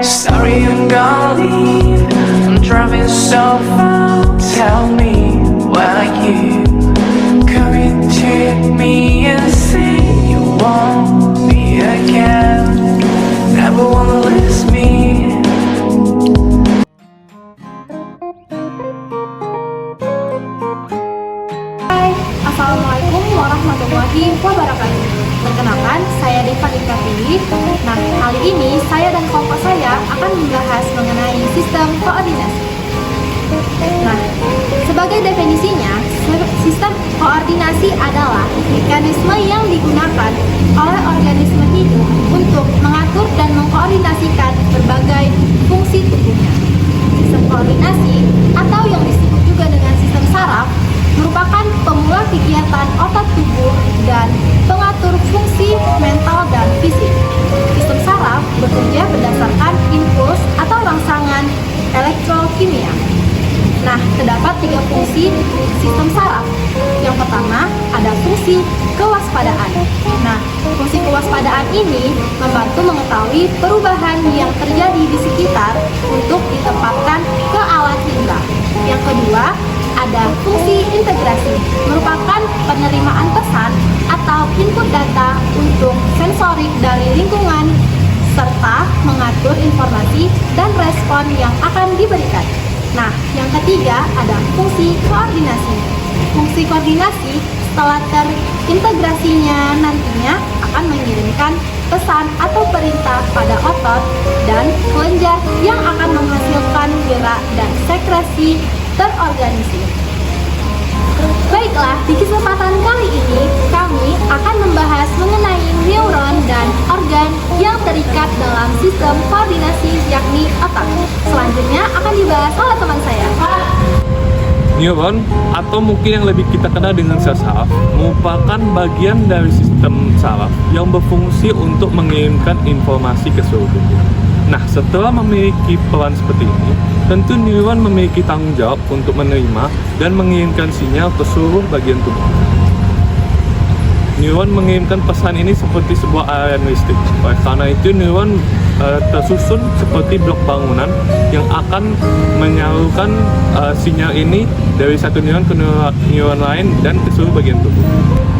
Sorry, I'm gonna leave. I'm driving so far. Tell me, why you coming to me and say you want me again? Never wanna lose me. Hai, Assalamualaikum warahmatullahi wabarakatuh. Perkenalkan, saya Deva Dikatiwi. Nah, kali ini saya dan kelompok saya akan membahas mengenai sistem koordinasi. Nah, sebagai definisinya, sistem koordinasi adalah mekanisme yang digunakan oleh organisme hidup untuk mengatur dan mengkoordinasikan berbagai fungsi tubuhnya. Sistem koordinasi, atau yang disebut juga dengan sistem saraf, merupakan pemula kegiatan otot tubuh dan pengatur fungsi mental dan fisik. Sistem saraf bekerja berdasarkan impuls atau rangsangan elektrokimia. Nah, terdapat 3 fungsi sistem saraf. Yang pertama, ada fungsi kewaspadaan. Nah, fungsi kewaspadaan ini membantu mengetahui perubahan yang terjadi di sekitar untuk ditempatkan ke alat indera. Yang kedua, ada fungsi integrasi, merupakan penerimaan pesan atau input data untuk sensorik dari lingkungan, serta mengatur informasi dan respon yang akan diberikan. Nah, yang ketiga ada fungsi koordinasi. Fungsi koordinasi setelah terintegrasinya nantinya akan mengirimkan pesan atau perintah pada otot dan kelenjar yang akan menghasilkan gerak dan sekresi terorganisir. Baiklah, di kesempatan kali ini kami akan membahas mengenai neuron dan organ yang terikat dalam sistem koordinasi, yakni otak. Selanjutnya akan dibahas oleh teman saya. Neuron, atau mungkin yang lebih kita kenal dengan sel saraf, merupakan bagian dari sistem saraf yang berfungsi untuk mengirimkan informasi ke seluruh tubuh. Nah, setelah memiliki peran seperti ini, tentu neuron memiliki tanggung jawab untuk menerima dan mengirimkan sinyal ke seluruh bagian tubuh. Neuron mengirimkan pesan ini seperti sebuah aliran listrik. Oleh karena itu, neuron tersusun seperti blok bangunan yang akan menyalurkan sinyal ini dari satu neuron ke neuron lain dan ke seluruh bagian tubuh.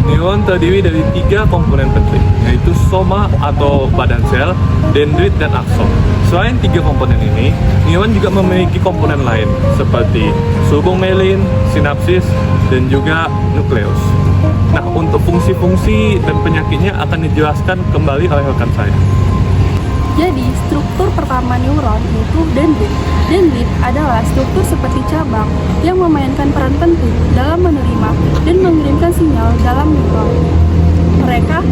Neuron terdiri dari 3 komponen penting, yaitu soma atau badan sel, dendrit, dan akson. Selain 3 komponen ini, neuron juga memiliki komponen lain seperti sulbung melin, sinapsis, dan juga nukleus. Nah, untuk fungsi-fungsi dan penyakitnya akan dijelaskan kembali oleh rekan saya. Jadi, struktur pertama neuron yaitu dendrit. Dendrit adalah struktur seperti cabang yang memainkan peran penting dalam menerima dan mengirimkan sinyal dalam neuron. Mereka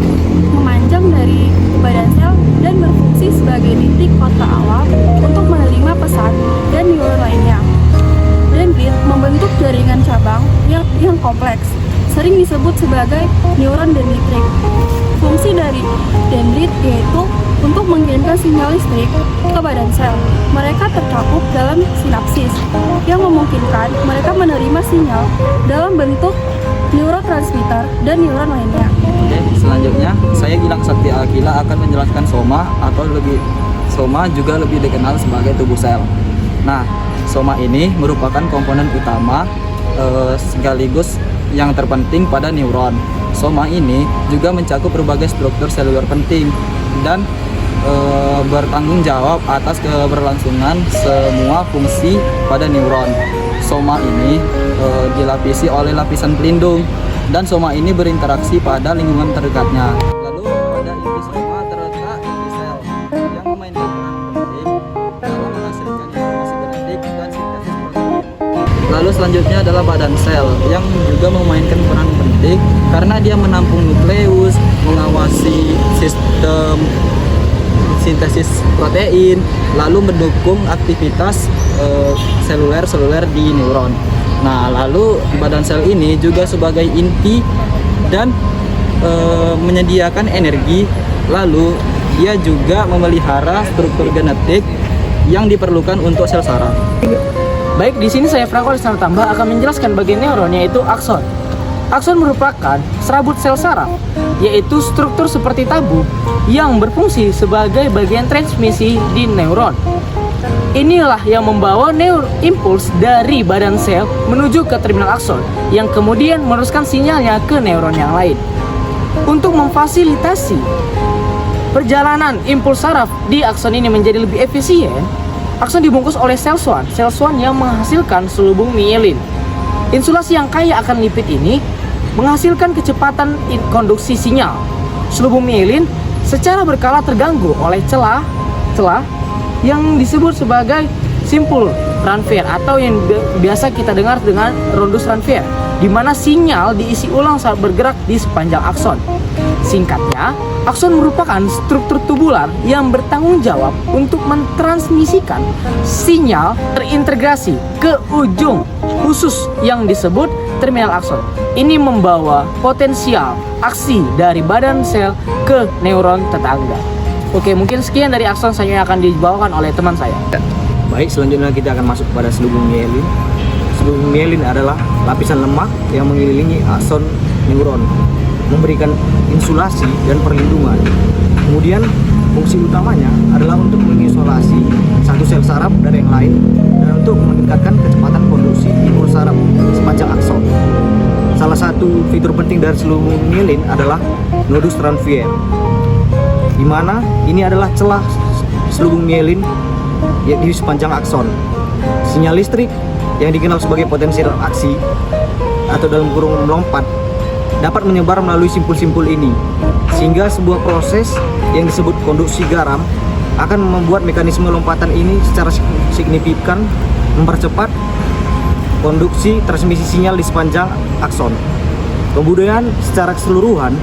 memanjang dari badan sel dan berfungsi sebagai titik kontak awal untuk menerima pesan dan neuron lainnya. Dendrit membentuk jaringan cabang yang kompleks, sering disebut sebagai neuron dendritrik. Fungsi dari dendrit yaitu untuk mengirimkan sinyal listrik ke badan sel. Mereka tercakup dalam sinapsis, yang memungkinkan mereka menerima sinyal dalam bentuk neurotransmitter dan neuron lainnya. Oke, selanjutnya saya Gilang Sakti Akila akan menjelaskan soma, atau soma juga lebih dikenal sebagai tubuh sel. Nah, soma ini merupakan komponen utama sekaligus yang terpenting pada neuron. Soma ini juga mencakup berbagai struktur seluler penting dan bertanggung jawab atas keberlangsungan semua fungsi pada neuron. Soma ini dilapisi oleh lapisan pelindung, dan soma ini berinteraksi pada lingkungan terdekatnya. Lalu pada inti soma terletak inti sel yang memainkan peran penting dalam menghasilkan informasi genetik dan sintesis protein. Lalu selanjutnya adalah badan sel yang juga memainkan peran penting karena dia menampung nukleus, mengawasi sistem sintesis protein, lalu mendukung aktivitas seluler di neuron. Nah, lalu badan sel ini juga sebagai inti dan menyediakan energi, lalu dia juga memelihara struktur genetik yang diperlukan untuk sel saraf. Baik, di sini saya Franco Alisana Tambah akan menjelaskan bagian neuron yaitu akson. Akson merupakan serabut sel saraf, yaitu struktur seperti tabung yang berfungsi sebagai bagian transmisi di neuron. Inilah yang membawa impuls dari badan sel menuju ke terminal akson yang kemudian meneruskan sinyalnya ke neuron yang lain. Untuk memfasilitasi perjalanan impuls saraf di akson ini menjadi lebih efisien, akson dibungkus oleh sel swan yang menghasilkan selubung mielin. Insulasi yang kaya akan lipid ini menghasilkan kecepatan konduksi sinyal. Selubung mielin secara berkala terganggu oleh celah yang disebut sebagai simpul Ranvier atau yang biasa kita dengar dengan rondus Ranvier, di mana sinyal diisi ulang saat bergerak di sepanjang akson. Singkatnya, akson merupakan struktur tubular yang bertanggung jawab untuk mentransmisikan sinyal terintegrasi ke ujung khusus yang disebut terminal akson. Ini membawa potensial aksi dari badan sel ke neuron tetangga. Oke, mungkin sekian dari akson saya akan dibawakan oleh teman saya. Baik, selanjutnya kita akan masuk kepada selubung mielin. Selubung mielin adalah lapisan lemak yang mengelilingi akson neuron, memberikan insulasi dan perlindungan. Kemudian fungsi utamanya adalah untuk mengisolasi satu sel saraf dari yang lain dan untuk meningkatkan kecepatan konduksi impuls saraf sepanjang akson. Salah satu fitur penting dari selubung mielin adalah nodus Ranvier, di mana ini adalah celah selubung mielin di sepanjang akson. Sinyal listrik yang dikenal sebagai potensial aksi atau dalam kurung melompat dapat menyebar melalui simpul-simpul ini, sehingga sebuah proses yang disebut konduksi garam akan membuat mekanisme lompatan ini secara signifikan mempercepat konduksi transmisi sinyal di sepanjang akson. Kemudian secara keseluruhan,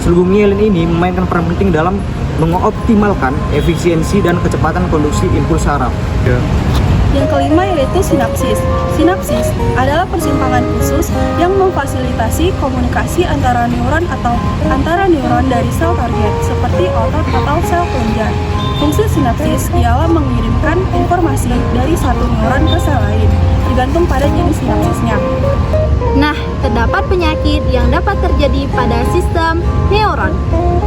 selubung mielin ini memainkan peran penting dalam mengoptimalkan efisiensi dan kecepatan konduksi impuls saraf. Yang kelima yaitu sinapsis. Sinapsis adalah persimpangan khusus yang memfasilitasi komunikasi antara neuron atau antara neuron dari sel target seperti otot atau sel kelenjar. Fungsi sinapsis ialah mengirimkan informasi dari satu neuron ke sel lain, tergantung pada jenis sinapsisnya. Nah, terdapat penyakit yang dapat terjadi pada sistem neuron.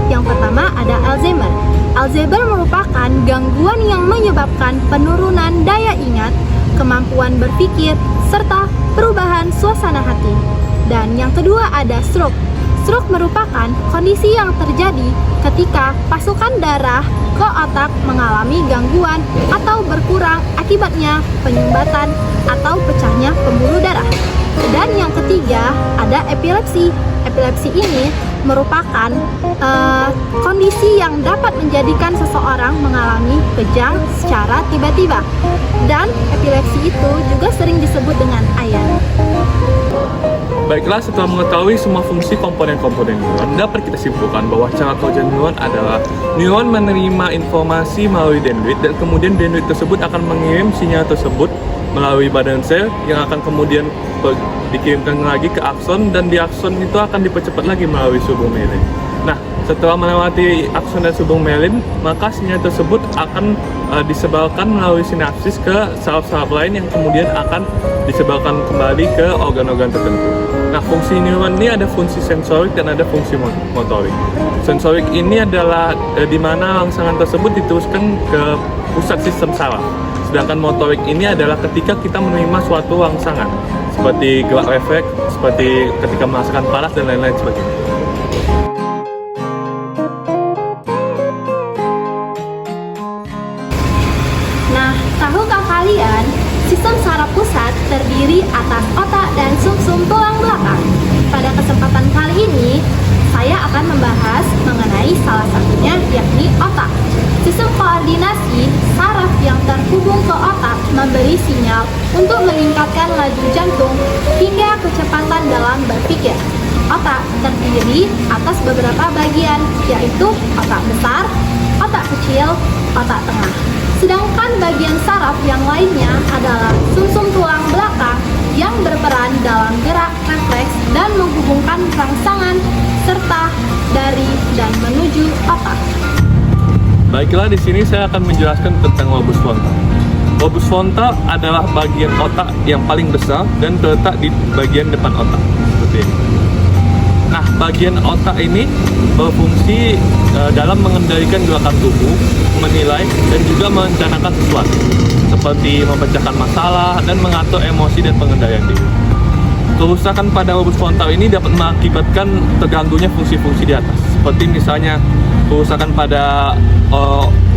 Yang pertama ada Alzheimer. Alzheimer merupakan gangguan yang menyebabkan penurunan daya ingat, kemampuan berpikir, serta perubahan suasana hati. Dan yang kedua ada stroke. Stroke merupakan kondisi yang terjadi ketika pasokan darah ke otak mengalami gangguan atau berkurang akibatnya penyumbatan atau pecahnya pembuluh darah. Dan yang ketiga ada epilepsi. Epilepsi ini merupakan kondisi yang dapat menjadikan seseorang mengalami kejang secara tiba-tiba. Dan epilepsi itu juga sering disebut dengan ayan. Baiklah, setelah mengetahui semua fungsi komponen-komponen neuron, dapat kita simpulkan bahwa cara kerja neuron adalah neuron menerima informasi melalui dendrit dan kemudian dendrit tersebut akan mengirim sinyal tersebut melalui badan sel yang akan kemudian dikirimkan lagi ke akson, dan di akson itu akan dipercepat lagi melalui selubung mielin. Nah, setelah melewati akson dan selubung mielin, maka sinyal tersebut akan disebarkan melalui sinapsis ke saraf-saraf lain yang kemudian akan disebarkan kembali ke organ-organ tertentu. Nah, fungsi neuron ini ada fungsi sensorik dan ada fungsi motorik. Sensorik ini adalah di mana rangsangan tersebut diteruskan ke pusat sistem saraf. Sedangkan motorik ini adalah ketika kita menerima suatu rangsangan, seperti gerak refleks, seperti ketika merasakan panas dan lain-lain sebagainya. Nah, tahukah kalian, sistem saraf pusat terdiri atas otak dan sumsum tulang belakang. Pada kesempatan kali ini, saya akan membahas mengenai salah satunya, yakni otak. Sistem koordinasi saraf yang terhubung ke otak memberi sinyal untuk meningkatkan laju jantung hingga kecepatan dalam berpikir. Otak terdiri atas beberapa bagian, yaitu otak besar, otak kecil, otak tengah. Sedangkan bagian saraf yang lainnya adalah sumsum tulang belakang yang berperan dalam gerak refleks dan menghubungkan rangsangan serta dari dan menuju otak. Baiklah, di sini saya akan menjelaskan tentang lobus frontal. lobus frontal adalah bagian otak yang paling besar dan terletak di bagian depan otak. Seperti ini. Nah, bagian otak ini berfungsi dalam mengendalikan gerakan tubuh, menilai, dan juga merencanakan sesuatu, seperti memecahkan masalah dan mengatur emosi dan pengendalian diri. Kerusakan pada lobus frontal ini dapat mengakibatkan terganggunya fungsi-fungsi di atas, seperti misalnya kerusakan pada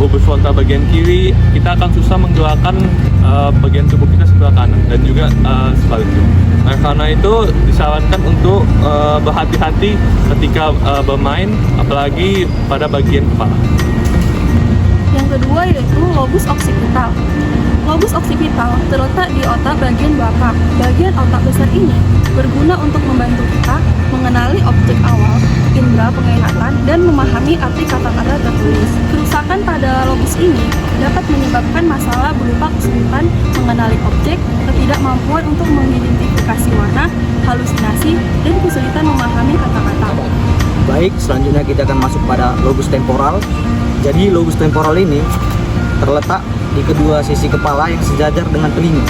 lobus frontal bagian kiri, kita akan susah menggerakkan bagian tubuh kita sebelah kanan dan juga sebaliknya. Nah, karena itu disarankan untuk berhati-hati ketika bermain, apalagi pada bagian kepala. Yang kedua yaitu lobus occipital. Lobus occipital terletak di otak bagian belakang. Bagian otak besar ini berguna untuk membantu kita mengenali objek awal, indera penglihatan, dan memahami arti kata-kata tertulis. Kerusakan pada lobus ini dapat menyebabkan masalah berupa kesulitan mengenali objek, ketidakmampuan untuk mengidentifikasi warna, halusinasi, dan kesulitan memahami kata-kata. Baik, selanjutnya kita akan masuk pada lobus temporal. Jadi lobus temporal ini terletak di kedua sisi kepala yang sejajar dengan telinga.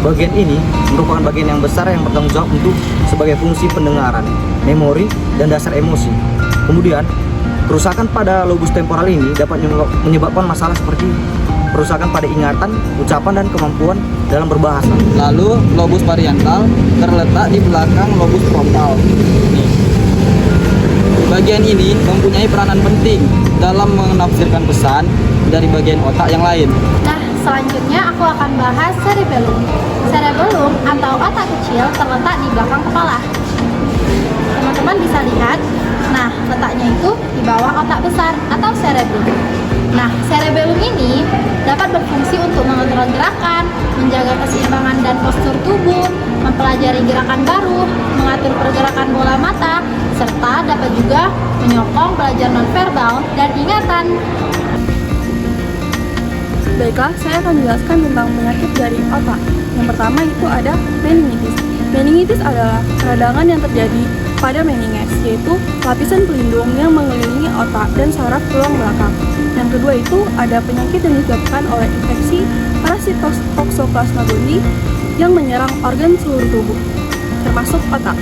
Bagian ini merupakan bagian yang besar yang bertanggung jawab untuk sebagai fungsi pendengaran, memori, dan dasar emosi. Kemudian, kerusakan pada lobus temporal ini dapat menyebabkan masalah seperti kerusakan pada ingatan, ucapan, dan kemampuan dalam berbahasa. Lalu, lobus parietal terletak di belakang lobus frontal. Bagian ini mempunyai peranan penting dalam menafsirkan pesan dari bagian otak yang lain. Nah, selanjutnya aku akan bahas cerebellum. Cerebellum atau otak kecil terletak di belakang kepala. Teman-teman bisa lihat, nah letaknya itu di bawah otak besar atau cerebellum. Nah, cerebellum ini dapat berfungsi untuk mengontrol gerakan, menjaga keseimbangan dan postur tubuh, mempelajari gerakan baru, mengatur pergerakan bola mata, serta dapat juga menyokong belajar nonverbal dan ingatan. Baiklah, saya akan menjelaskan tentang penyakit dari otak. Yang pertama itu ada meningitis. Meningitis adalah peradangan yang terjadi pada meninges, yaitu lapisan pelindung yang mengelilingi otak dan saraf tulang belakang. Yang kedua itu ada penyakit yang disebabkan oleh infeksi parasit Toxoplasma gondii yang menyerang organ seluruh tubuh, termasuk otak.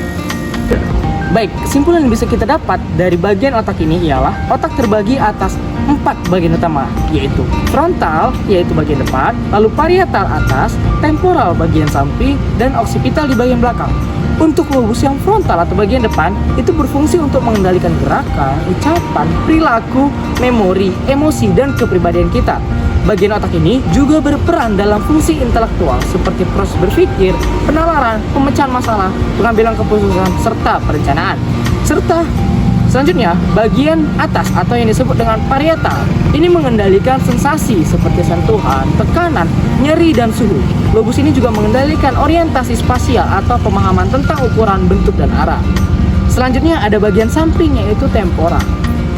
Baik, kesimpulan yang bisa kita dapat dari bagian otak ini ialah otak terbagi atas 4 bagian utama, yaitu frontal, yaitu bagian depan, lalu parietal atas, temporal bagian samping, dan occipital di bagian belakang. Untuk lobus yang frontal atau bagian depan, itu berfungsi untuk mengendalikan gerakan, ucapan, perilaku, memori, emosi, dan kepribadian kita. Bagian otak ini juga berperan dalam fungsi intelektual seperti proses berpikir, penalaran, pemecahan masalah, pengambilan keputusan, serta perencanaan. Selanjutnya, bagian atas atau yang disebut dengan parietal ini mengendalikan sensasi seperti sentuhan, tekanan, nyeri, dan suhu. Lobus ini juga mengendalikan orientasi spasial atau pemahaman tentang ukuran, bentuk, dan arah. Selanjutnya ada bagian samping yaitu temporal.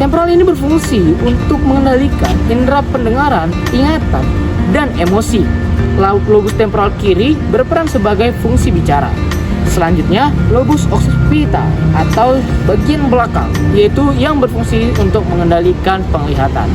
Temporal ini berfungsi untuk mengendalikan indera pendengaran, ingatan, dan emosi. Lobus temporal kiri berperan sebagai fungsi bicara. Selanjutnya, lobus occipital atau bagian belakang, yaitu yang berfungsi untuk mengendalikan penglihatan.